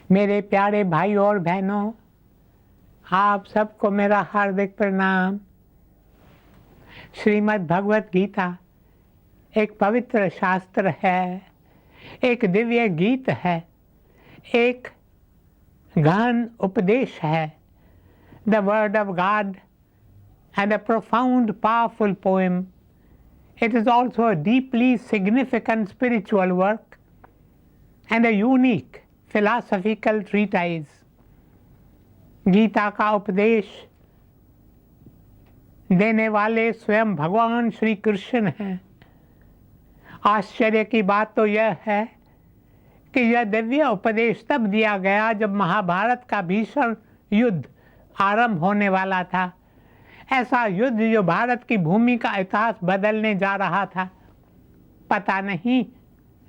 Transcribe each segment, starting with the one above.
मेरे प्यारे भाई और बहनों, आप सबको मेरा हार्दिक प्रणाम। श्रीमद् भगवत गीता एक पवित्र शास्त्र है, एक दिव्य गीत है, एक गहन उपदेश है। The word of God and a profound, powerful poem. It is also a deeply significant spiritual work and a unique philosophical treatise. Gita का उपदेश देने वाले स्वयं भगवान श्री कृष्ण हैं। आश्चर्य की बात तो यह है कि यह दिव्य उपदेश तब दिया गया जब महाभारत का भीषण युद्ध आरंभ होने वाला था। ऐसा युद्ध जो भारत की भूमि का इतिहास बदलने जा रहा था। पता नहीं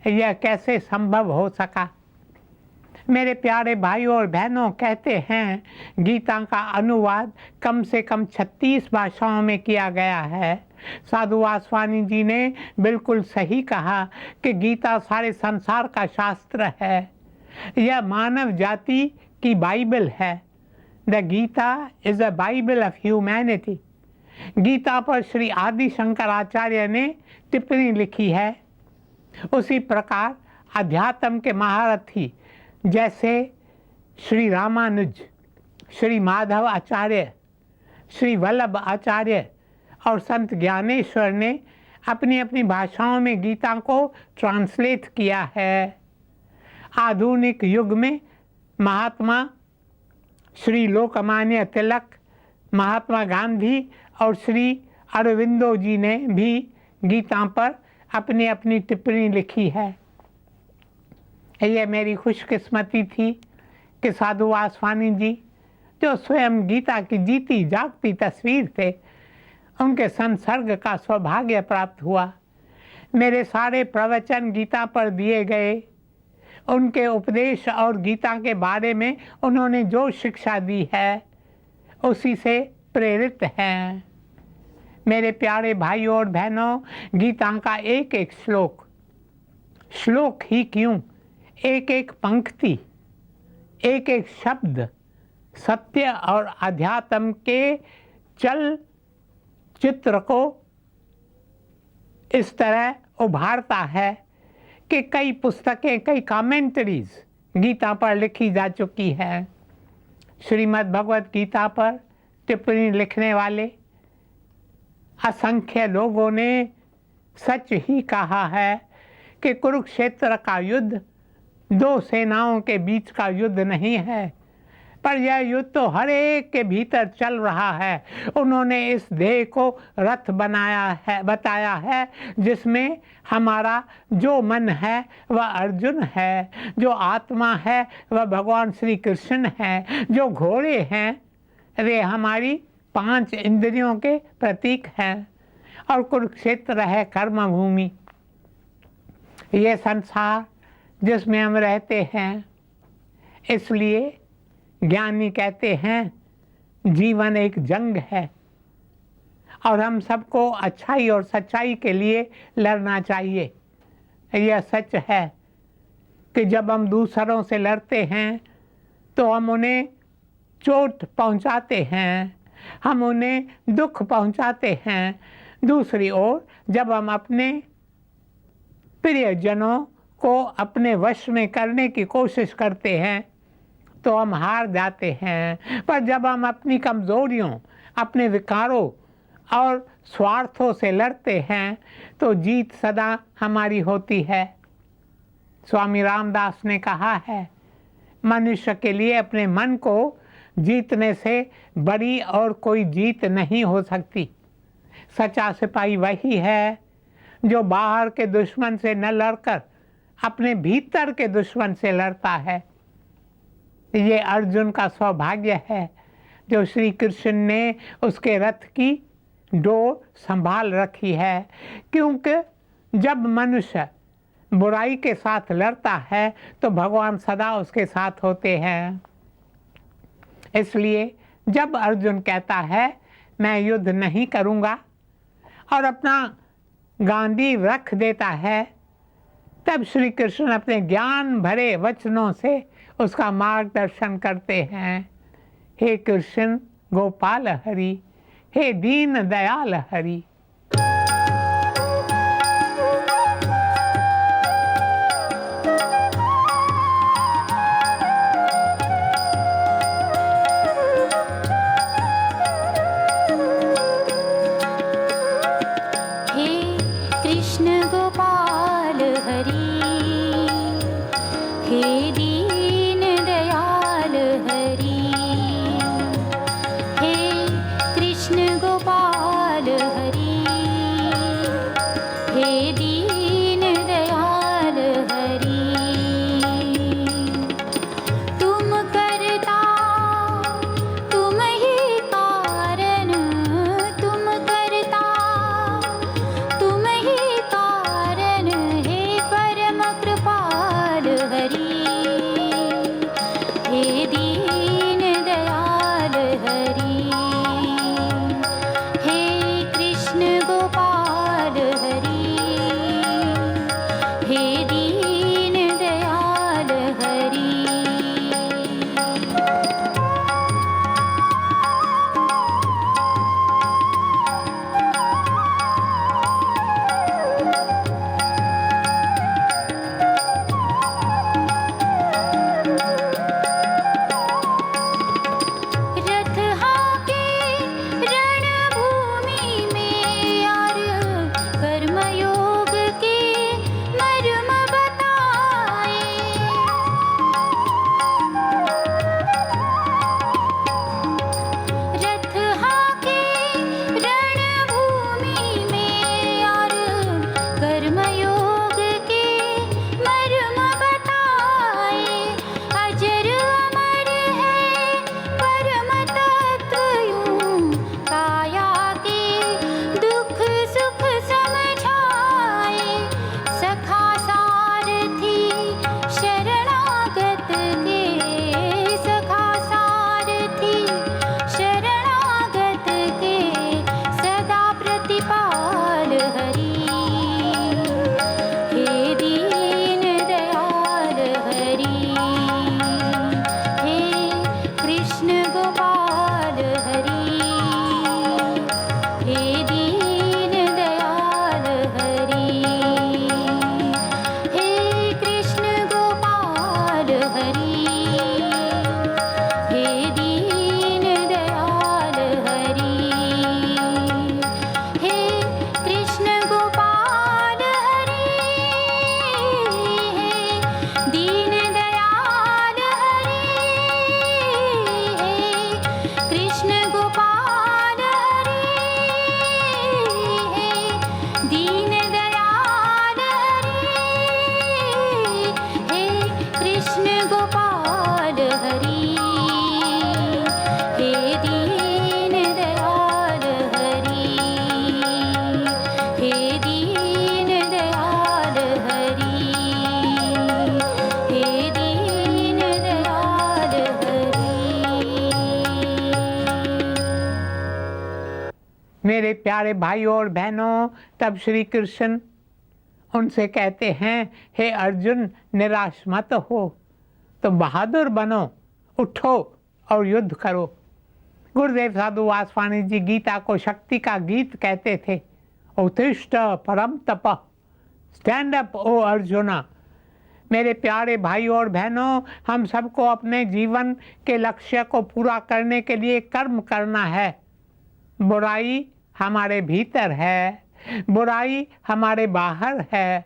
यह कैसे संभव हो सका। मेरे प्यारे भाइयों और बहनों, कहते हैं गीता का अनुवाद कम से कम 36 भाषाओं में किया गया है। साधु वासवानी जी ने बिल्कुल सही कहा कि गीता सारे संसार का शास्त्र है। यह मानव जाति की बाइबल है। The Gita is a Bible of humanity. Gita पर श्री आदि शंकराचार्य ने टिप्पणी लिखी है। उसी प्रकार अध्यात्म के महारथी जैसे श्री रामानुज, श्री माधव आचार्य, श्री वल्लभ आचार्य और संत ज्ञानेश्वर ने अपनी अपनी भाषाओं में गीता को ट्रांसलेट किया है। आधुनिक युग में महात्मा श्री लोकमान्य तिलक, महात्मा गांधी और श्री अरविंदो जी ने भी गीता पर अपनी अपनी टिप्पणी लिखी है। यह मेरी खुशकिस्मती थी कि साधु वासवानी जी, जो स्वयं गीता की जीती जागती तस्वीर थे, उनके संसर्ग का सौभाग्य प्राप्त हुआ। मेरे सारे प्रवचन गीता पर दिए गए। उनके उपदेश और गीता के बारे में उन्होंने जो शिक्षा दी है उसी से प्रेरित हैं। मेरे प्यारे भाइयों और बहनों, गीता का एक एक श्लोक ही क्यों, एक एक पंक्ति, एक एक शब्द सत्य और अध्यात्म के चल चित्र को इस तरह उभारता है कि कई पुस्तकें, कई कमेंटरीज गीता पर लिखी जा चुकी हैं। श्रीमद् भगवत गीता पर टिप्पणी लिखने वाले असंख्य लोगों ने सच ही कहा है कि कुरुक्षेत्र का युद्ध दो सेनाओं के बीच का युद्ध नहीं है, पर यह युद्ध तो हर एक के भीतर चल रहा है। उन्होंने इस देह को रथ बताया है जिसमें हमारा जो मन है वह अर्जुन है, जो आत्मा है वह भगवान श्री कृष्ण है, जो घोड़े हैं वे हमारी 5 इंद्रियों के प्रतीक हैं, और कुरुक्षेत्र है कर्म भूमि। ये संसार जिसमें हम रहते हैं, इसलिए ज्ञानी कहते हैं जीवन एक जंग है और हम सबको अच्छाई और सच्चाई के लिए लड़ना चाहिए। यह सच है कि जब हम दूसरों से लड़ते हैं तो हम उन्हें चोट पहुंचाते हैं, हम उन्हें दुख पहुंचाते हैं। दूसरी ओर जब हम अपने प्रियजनों को अपने वश में करने की कोशिश करते हैं तो हम हार जाते हैं। पर जब हम अपनी कमज़ोरियों, अपने विकारों और स्वार्थों से लड़ते हैं तो जीत सदा हमारी होती है। स्वामी रामदास ने कहा है, मनुष्य के लिए अपने मन को जीतने से बड़ी और कोई जीत नहीं हो सकती। सच्चा सिपाही वही है जो बाहर के दुश्मन से न लड़कर अपने भीतर के दुश्मन से लड़ता है। ये अर्जुन का सौभाग्य है जो श्री कृष्ण ने उसके रथ की डोर संभाल रखी है, क्योंकि जब मनुष्य बुराई के साथ लड़ता है तो भगवान सदा उसके साथ होते हैं। इसलिए जब अर्जुन कहता है मैं युद्ध नहीं करूँगा और अपना गांधी रख देता है, तब श्री कृष्ण अपने ज्ञान भरे वचनों से उसका मार्गदर्शन करते हैं। हे कृष्ण गोपाल हरि, हे दीन दयाल हरि। मेरे प्यारे भाइयों और बहनों, तब श्री कृष्ण उनसे कहते हैं, हे अर्जुन निराश मत हो, तो बहादुर बनो, उठो और युद्ध करो। गुरुदेव साधु वासवानी जी गीता को शक्ति का गीत कहते थे। उत्तिष्ठ परम तप, स्टैंड अप ओ अर्जुना। मेरे प्यारे भाइयों और बहनों, हम सबको अपने जीवन के लक्ष्य को पूरा करने के लिए कर्म करना है। बुराई हमारे भीतर है, बुराई हमारे बाहर है।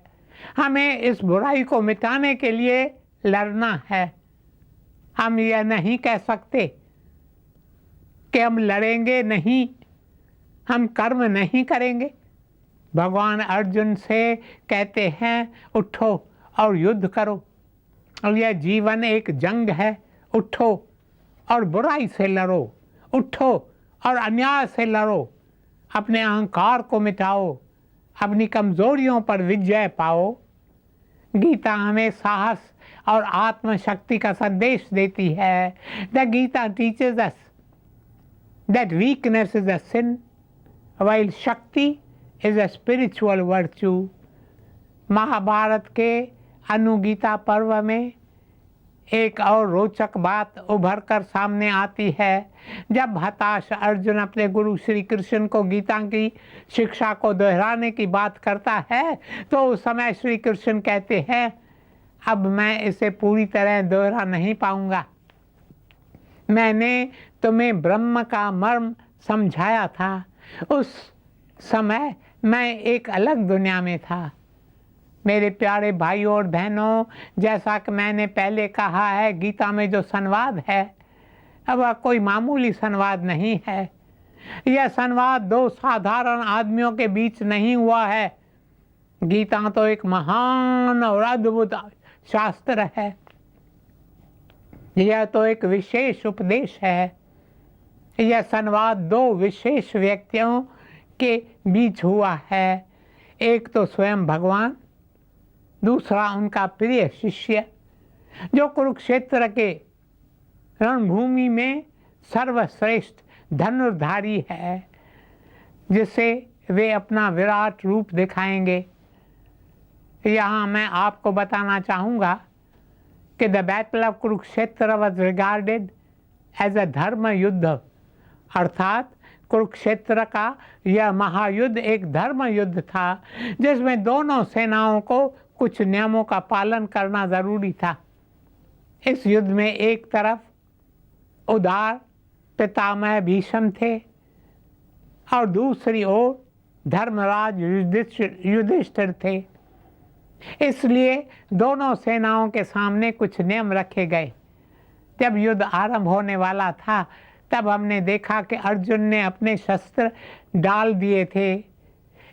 हमें इस बुराई को मिटाने के लिए लड़ना है। हम यह नहीं कह सकते कि हम लड़ेंगे नहीं, हम कर्म नहीं करेंगे। भगवान अर्जुन से कहते हैं, उठो और युद्ध करो। और यह जीवन एक जंग है। उठो और बुराई से लड़ो, उठो और अन्याय से लड़ो। अपने अहंकार को मिटाओ, अपनी कमजोरियों पर विजय पाओ। गीता हमें साहस और आत्मशक्ति का संदेश देती है। The Gita teaches us that weakness is a sin, while Shakti is a spiritual virtue. Mahabharata के अनुगीता पर्व में एक और रोचक बात उभर कर सामने आती है। जब हताश अर्जुन अपने गुरु श्री कृष्ण को गीता की शिक्षा को दोहराने की बात करता है तो उस समय श्री कृष्ण कहते हैं, अब मैं इसे पूरी तरह दोहरा नहीं पाऊंगा। मैंने तुम्हें ब्रह्म का मर्म समझाया था। उस समय मैं एक अलग दुनिया में था। मेरे प्यारे भाइयों और बहनों, जैसा कि मैंने पहले कहा है, गीता में जो संवाद है अब वह कोई मामूली संवाद नहीं है। यह संवाद दो साधारण आदमियों के बीच नहीं हुआ है। गीता तो एक महान और अद्भुत शास्त्र है। यह तो एक विशेष उपदेश है। यह संवाद दो विशेष व्यक्तियों के बीच हुआ है। एक तो स्वयं भगवान, दूसरा उनका प्रिय शिष्य जो कुरुक्षेत्र के रणभूमि में सर्वश्रेष्ठ धनुर्धारी है, जिसे वे अपना विराट रूप दिखाएंगे। यहाँ मैं आपको बताना चाहूँगा कि the battle of Kurukshetra was regarded as a dharma yuddha, अर्थात कुरुक्षेत्र का यह महायुद्ध एक धर्म युद्ध था जिसमें दोनों सेनाओं को कुछ नियमों का पालन करना जरूरी था। इस युद्ध में एक तरफ उदार पितामह भीष्म थे और दूसरी ओर धर्मराज युधिष्ठिर थे। इसलिए दोनों सेनाओं के सामने कुछ नियम रखे गए। जब युद्ध आरंभ होने वाला था तब हमने देखा कि अर्जुन ने अपने शस्त्र डाल दिए थे।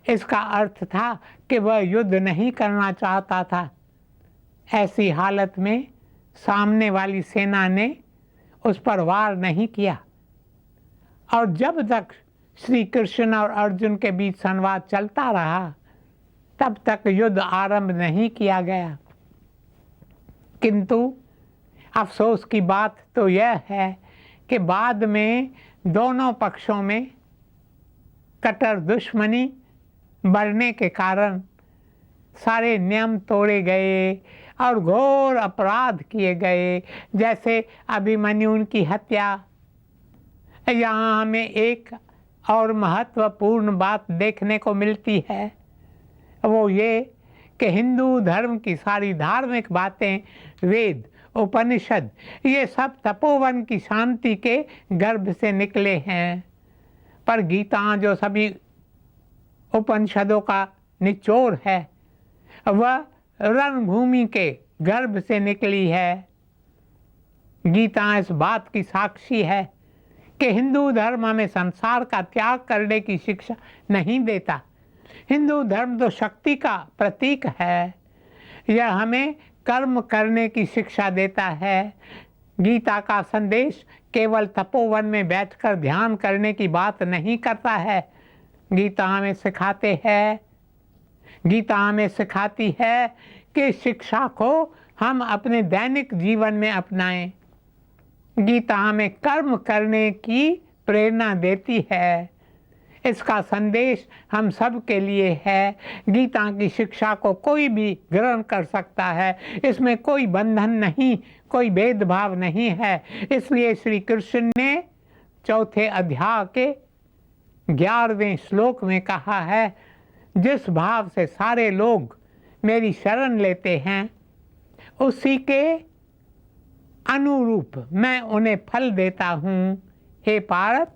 इसका अर्थ था कि वह युद्ध नहीं करना चाहता था। ऐसी हालत में सामने वाली सेना ने उस पर वार नहीं किया और जब तक श्री कृष्ण और अर्जुन के बीच संवाद चलता रहा तब तक युद्ध आरंभ नहीं किया गया। किंतु अफसोस की बात तो यह है कि बाद में दोनों पक्षों में कट्टर दुश्मनी बढ़ने के कारण सारे नियम तोड़े गए और घोर अपराध किए गए, जैसे अभिमन्यु की हत्या। यहाँ हमें एक और महत्वपूर्ण बात देखने को मिलती है, वो ये कि हिंदू धर्म की सारी धार्मिक बातें, वेद, उपनिषद, ये सब तपोवन की शांति के गर्भ से निकले हैं। पर गीता जो सभी उपनिषदों का निचोड़ है वह रणभूमि के गर्भ से निकली है। गीता इस बात की साक्षी है कि हिंदू धर्म हमें संसार का त्याग करने की शिक्षा नहीं देता। हिंदू धर्म तो शक्ति का प्रतीक है। यह हमें कर्म करने की शिक्षा देता है। गीता का संदेश केवल तपोवन में बैठकर ध्यान करने की बात नहीं करता है। गीता हमें सिखाती है कि शिक्षा को हम अपने दैनिक जीवन में अपनाएं। गीता हमें कर्म करने की प्रेरणा देती है। इसका संदेश हम सब के लिए है। गीता की शिक्षा को कोई भी ग्रहण कर सकता है। इसमें कोई बंधन नहीं, कोई भेदभाव नहीं है। इसलिए श्री कृष्ण ने चौथे अध्याय के 11वें श्लोक में कहा है, जिस भाव से सारे लोग मेरी शरण लेते हैं उसी के अनुरूप मैं उन्हें फल देता हूँ। हे पार्थ,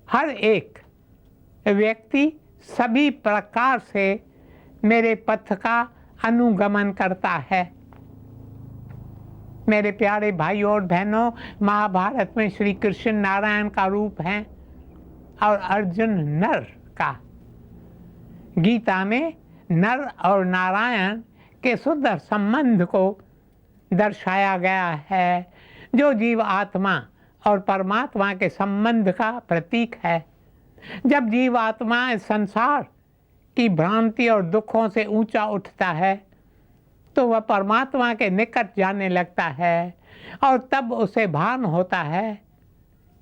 हर एक व्यक्ति सभी प्रकार से मेरे पथ का अनुगमन करता है। मेरे प्यारे भाइयों और बहनों, महाभारत में श्री कृष्ण नारायण का रूप है और अर्जुन नर का। गीता में नर और नारायण के सुंदर संबंध को दर्शाया गया है, जो जीव आत्मा और परमात्मा के संबंध का प्रतीक है। जब जीव आत्मा इस संसार की भ्रांति और दुखों से ऊंचा उठता है तो वह परमात्मा के निकट जाने लगता है और तब उसे भान होता है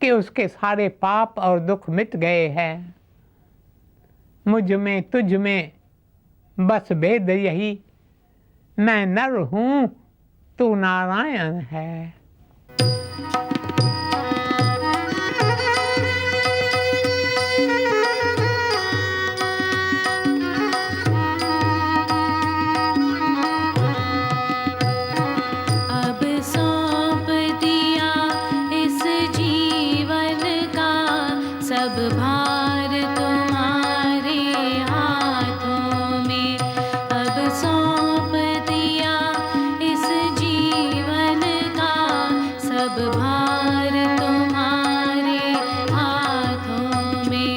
कि उसके सारे पाप और दुख मिट गए हैं। मुझ में, तुझ में, बस भेद यही, मैं नर हूँ तू नारायण है। सब भार तुम्हारे हाथों में, अब सौंप दिया इस जीवन का, सब भार तुम्हारे हाथों में।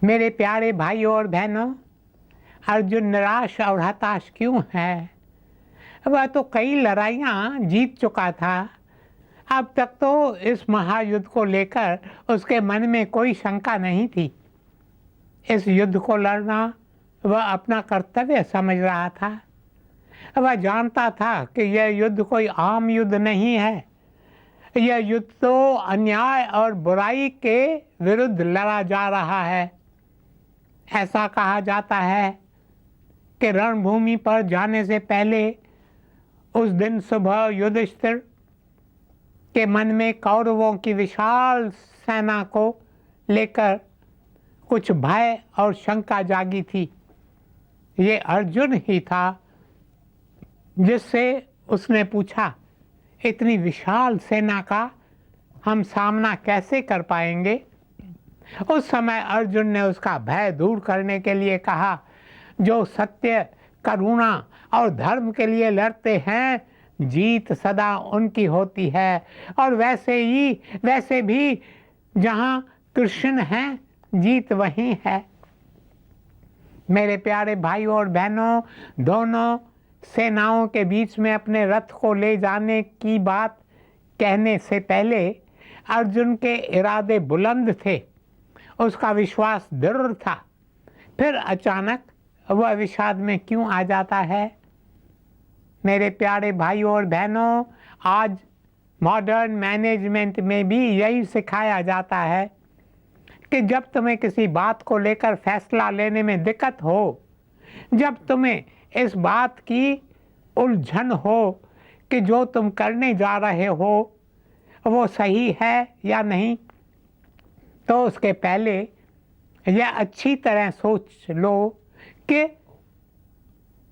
मेरे प्यारे भाइयों और बहनों, अर्जुन निराश और हताश क्यों है? वह तो कई लड़ाइयाँ जीत चुका था। अब तक तो इस महायुद्ध को लेकर उसके मन में कोई शंका नहीं थी। इस युद्ध को लड़ना वह अपना कर्तव्य समझ रहा था। वह जानता था कि यह युद्ध कोई आम युद्ध नहीं है। यह युद्ध तो अन्याय और बुराई के विरुद्ध लड़ा जा रहा है। ऐसा कहा जाता है कि रणभूमि पर जाने से पहले उस दिन सुबह युधिष्ठिर के मन में कौरवों की विशाल सेना को लेकर कुछ भय और शंका जागी थी। ये अर्जुन ही था जिससे उसने पूछा, इतनी विशाल सेना का हम सामना कैसे कर पाएंगे? उस समय अर्जुन ने उसका भय दूर करने के लिए कहा, जो सत्य, करुणा और धर्म के लिए लड़ते हैं, जीत सदा उनकी होती है। और वैसे भी जहाँ कृष्ण हैं, जीत वहीं है। मेरे प्यारे भाइयों और बहनों, दोनों सेनाओं के बीच में अपने रथ को ले जाने की बात कहने से पहले अर्जुन के इरादे बुलंद थे, उसका विश्वास दृढ़ था। फिर अचानक वह विषाद में क्यों आ जाता है? मेरे प्यारे भाइयों और बहनों, आज मॉडर्न मैनेजमेंट में भी यही सिखाया जाता है कि जब तुम्हें किसी बात को लेकर फैसला लेने में दिक्कत हो, जब तुम्हें इस बात की उलझन हो कि जो तुम करने जा रहे हो वो सही है या नहीं, तो उसके पहले यह अच्छी तरह सोच लो कि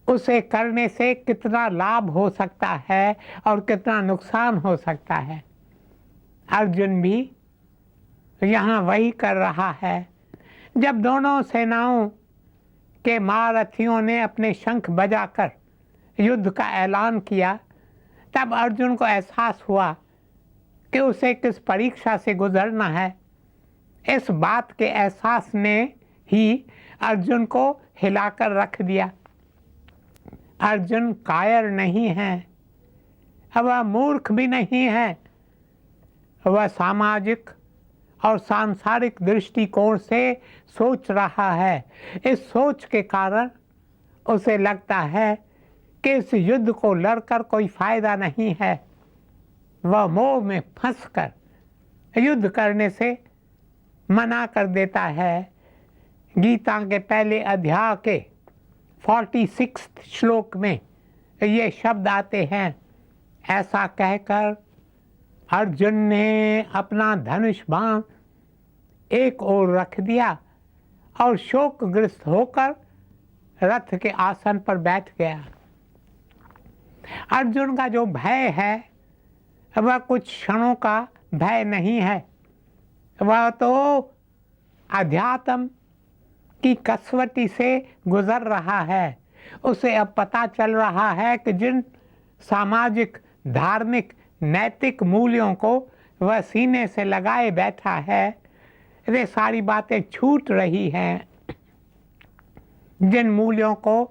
उसे करने से कितना लाभ हो सकता है और कितना नुकसान हो सकता है। अर्जुन भी यहाँ वही कर रहा है। जब दोनों सेनाओं के महारथियों ने अपने शंख बजाकर युद्ध का ऐलान किया, तब अर्जुन को एहसास हुआ कि उसे किस परीक्षा से गुजरना है। इस बात के एहसास ने ही अर्जुन को हिलाकर रख दिया। अर्जुन कायर नहीं है, वह मूर्ख भी नहीं है। वह सामाजिक और सांसारिक दृष्टिकोण से सोच रहा है। इस सोच के कारण उसे लगता है कि इस युद्ध को लड़कर कोई फायदा नहीं है। वह मोह में फंसकर युद्ध करने से मना कर देता है। गीता के पहले अध्याय के 46 श्लोक में ये शब्द आते हैं। ऐसा कहकर अर्जुन ने अपना धनुष बाण एक ओर रख दिया और शोकग्रस्त होकर रथ के आसन पर बैठ गया। अर्जुन का जो भय है वह कुछ क्षणों का भय नहीं है, वह तो अध्यात्म की कसवटी से गुजर रहा है। उसे अब पता चल रहा है कि जिन सामाजिक, धार्मिक, नैतिक मूल्यों को वह सीने से लगाए बैठा है, वे सारी बातें छूट रही हैं। जिन मूल्यों को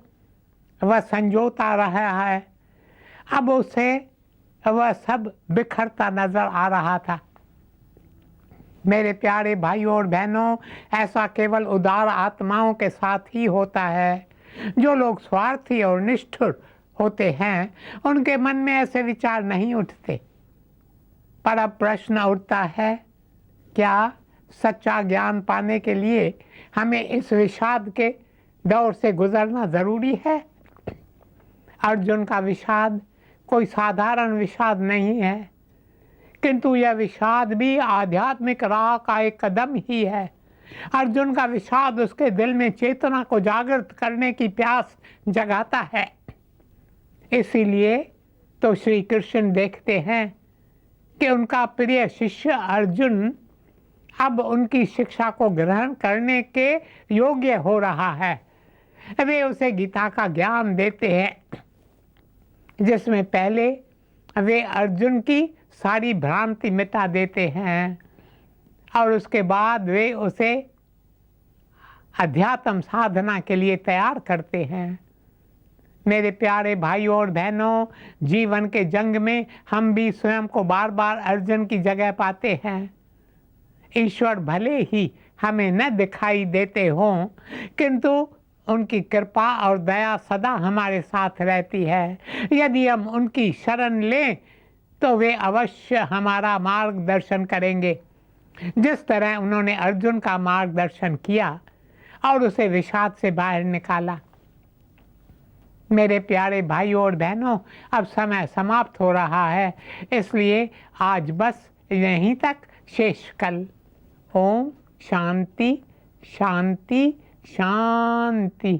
वह संजोता रहा है, अब उसे वह सब बिखरता नजर आ रहा था। मेरे प्यारे भाइयों और बहनों, ऐसा केवल उदार आत्माओं के साथ ही होता है। जो लोग स्वार्थी और निष्ठुर होते हैं, उनके मन में ऐसे विचार नहीं उठते। पर अब प्रश्न उठता है, क्या सच्चा ज्ञान पाने के लिए हमें इस विषाद के दौर से गुजरना जरूरी है? अर्जुन का विषाद कोई साधारण विषाद नहीं है, किंतु यह विषाद भी आध्यात्मिक राह का एक कदम ही है। अर्जुन का विषाद उसके दिल में चेतना को जागृत करने की प्यास जगाता है। इसीलिए तो श्री कृष्ण देखते हैं कि उनका प्रिय शिष्य अर्जुन अब उनकी शिक्षा को ग्रहण करने के योग्य हो रहा है। वे उसे गीता का ज्ञान देते हैं, जिसमें पहले वे अर्जुन की सारी भ्रांति मिटा देते हैं और उसके बाद वे उसे अध्यात्म साधना के लिए तैयार करते हैं। मेरे प्यारे भाइयों और बहनों, जीवन के जंग में हम भी स्वयं को बार बार अर्जुन की जगह पाते हैं। ईश्वर भले ही हमें न दिखाई देते हों, किंतु उनकी कृपा और दया सदा हमारे साथ रहती है। यदि हम उनकी शरण लें तो वे अवश्य हमारा मार्गदर्शन करेंगे, जिस तरह उन्होंने अर्जुन का मार्गदर्शन किया और उसे विषाद से बाहर निकाला। मेरे प्यारे भाइयों और बहनों, अब समय समाप्त हो रहा है, इसलिए आज बस यहीं तक शेष। कल ओम शांति शांति शांति।